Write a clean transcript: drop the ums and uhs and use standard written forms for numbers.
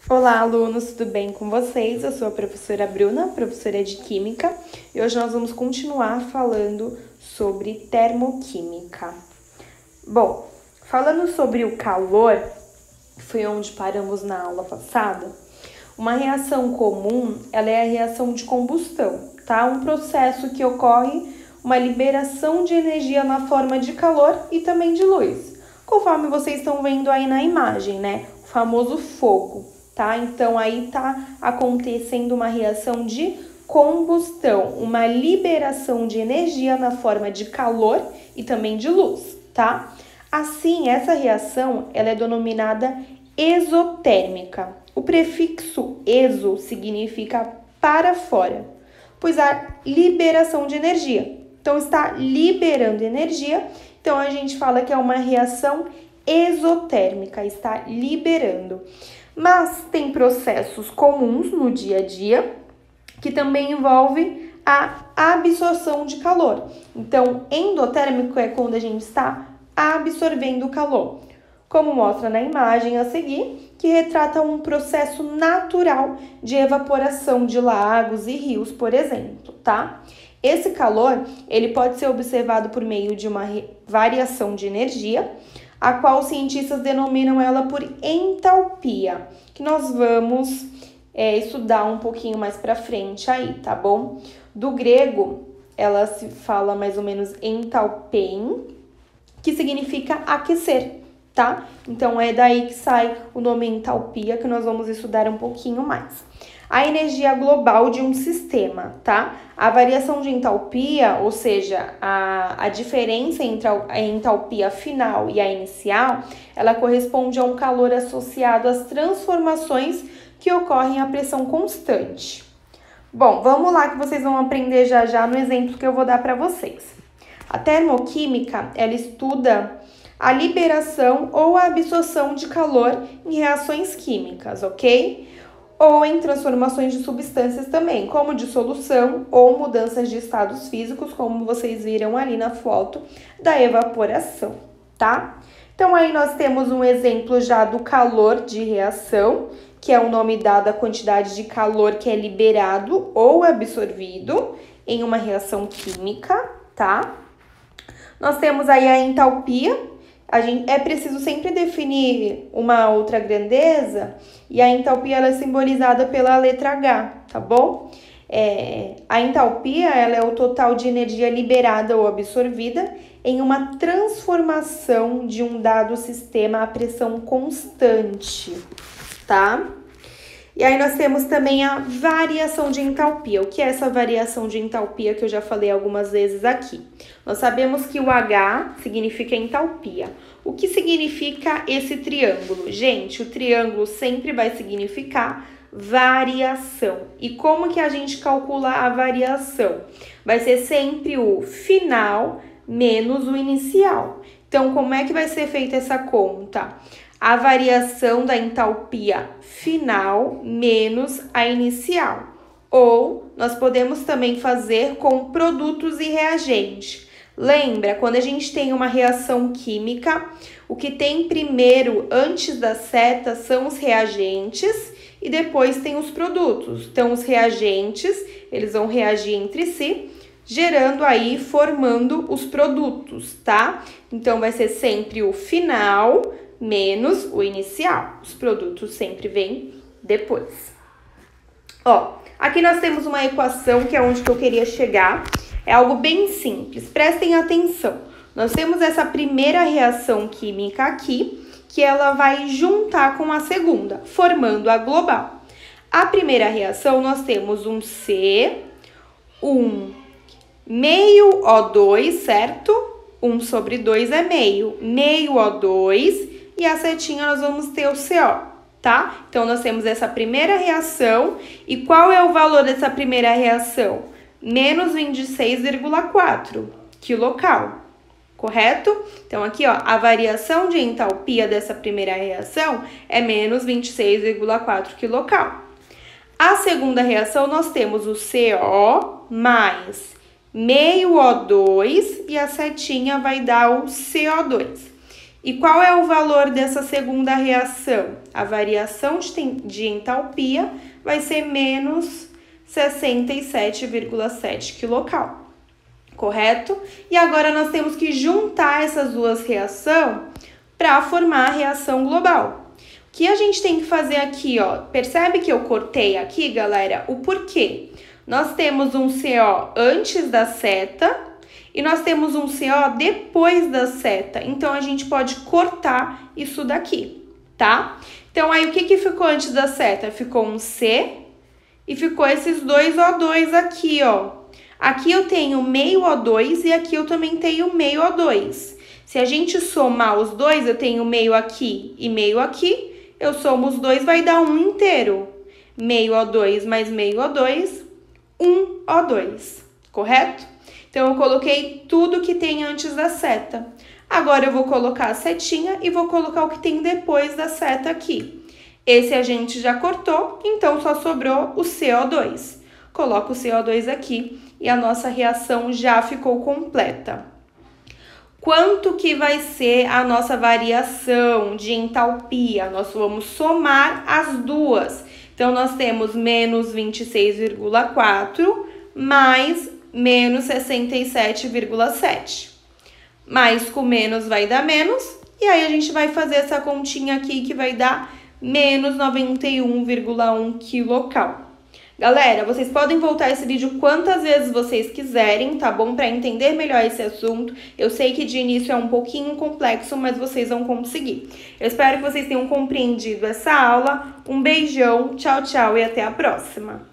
Olá, alunos, tudo bem com vocês? Eu sou a professora Bruna, professora de Química, e hoje nós vamos continuar falando sobre termoquímica. Bom, falando sobre o calor, que foi onde paramos na aula passada, uma reação comum, ela é a reação de combustão, tá? Um processo que ocorre uma liberação de energia na forma de calor e também de luz, conforme vocês estão vendo aí na imagem, né? O famoso fogo. Tá? Então, aí tá acontecendo uma reação de combustão, uma liberação de energia na forma de calor e também de luz, tá? Assim, essa reação, ela é denominada exotérmica. O prefixo exo significa para fora, pois há liberação de energia. Então, está liberando energia, então a gente fala que é uma reação exotérmica, está liberando. Mas tem processos comuns no dia a dia que também envolvem a absorção de calor. Então, endotérmico é quando a gente está absorvendo o calor, como mostra na imagem a seguir, que retrata um processo natural de evaporação de lagos e rios, por exemplo, tá? Esse calor, ele pode ser observado por meio de uma variação de energia, a qual os cientistas denominam ela por entalpia, que nós vamos estudar um pouquinho mais para frente aí, tá bom? Do grego, ela se fala mais ou menos entalpein, que significa aquecer, tá? Então, é daí que sai o nome entalpia, que nós vamos estudar um pouquinho mais. A energia global de um sistema, tá? A variação de entalpia, ou seja, a diferença entre a entalpia final e a inicial, ela corresponde a um calor associado às transformações que ocorrem à pressão constante. Bom, vamos lá que vocês vão aprender já no exemplo que eu vou dar para vocês. A termoquímica, ela estuda a liberação ou a absorção de calor em reações químicas, ok? Ou em transformações de substâncias também, como dissolução ou mudanças de estados físicos, como vocês viram ali na foto da evaporação, tá? Então, aí nós temos um exemplo já do calor de reação, que é o nome dado à quantidade de calor que é liberado ou absorvido em uma reação química, tá? Nós temos aí a entalpia. É preciso sempre definir uma outra grandeza, e a entalpia ela é simbolizada pela letra H, tá bom? A entalpia ela é o total de energia liberada ou absorvida em uma transformação de um dado sistema a pressão constante, tá? E aí nós temos também a variação de entalpia. O que é essa variação de entalpia que eu já falei algumas vezes aqui? Nós sabemos que o H significa entalpia. O que significa esse triângulo? Gente, o triângulo sempre vai significar variação. E como que a gente calcula a variação? Vai ser sempre o final menos o inicial. Então, como é que vai ser feita essa conta? A variação da entalpia final menos a inicial. Ou nós podemos também fazer com produtos e reagentes. Lembra, quando a gente tem uma reação química, o que tem primeiro antes da seta são os reagentes e depois tem os produtos. Então, os reagentes, eles vão reagir entre si, gerando aí, formando os produtos, tá? Então, vai ser sempre o final menos o inicial. Os produtos sempre vêm depois. Ó, aqui nós temos uma equação que é onde que eu queria chegar. É algo bem simples, prestem atenção. Nós temos essa primeira reação química aqui, que ela vai juntar com a segunda, formando a global. A primeira reação, nós temos um C, meio O2, certo? 1 sobre 2 é meio O2, e a setinha nós vamos ter o CO, tá? Então, nós temos essa primeira reação, e qual é o valor dessa primeira reação? Menos 26,4 quilocal, correto? Então, aqui, ó, a variação de entalpia dessa primeira reação é menos 26,4 quilocal. A segunda reação, nós temos o CO mais meio O2 e a setinha vai dar o CO2. E qual é o valor dessa segunda reação? A variação de entalpia vai ser menos 67,7 kcal, correto? E agora nós temos que juntar essas duas reações para formar a reação global. O que a gente tem que fazer aqui, ó? Percebe que eu cortei aqui, galera? O porquê? Nós temos um CO antes da seta e nós temos um CO depois da seta. Então, a gente pode cortar isso daqui, tá? Então, aí, o que ficou antes da seta? Ficou um C e ficou esses dois O2 aqui, ó. Aqui eu tenho meio O2 e aqui eu também tenho meio O2. Se a gente somar os dois, eu tenho meio aqui e meio aqui. Eu somo os dois, vai dar um inteiro. Meio O2 mais meio O2, 1 O2, correto? Então, eu coloquei tudo que tem antes da seta. Agora, eu vou colocar a setinha e vou colocar o que tem depois da seta aqui. Esse a gente já cortou, então só sobrou o CO2. Coloco o CO2 aqui e a nossa reação já ficou completa. Quanto que vai ser a nossa variação de entalpia? Nós vamos somar as duas. Então, nós temos menos 26,4 mais menos 67,7. Mais com menos vai dar menos. E aí, a gente vai fazer essa continha aqui que vai dar menos 91,1 kcal. Galera, vocês podem voltar esse vídeo quantas vezes vocês quiserem, tá bom? Para entender melhor esse assunto. Eu sei que de início é um pouquinho complexo, mas vocês vão conseguir. Eu espero que vocês tenham compreendido essa aula. Um beijão, tchau, tchau e até a próxima!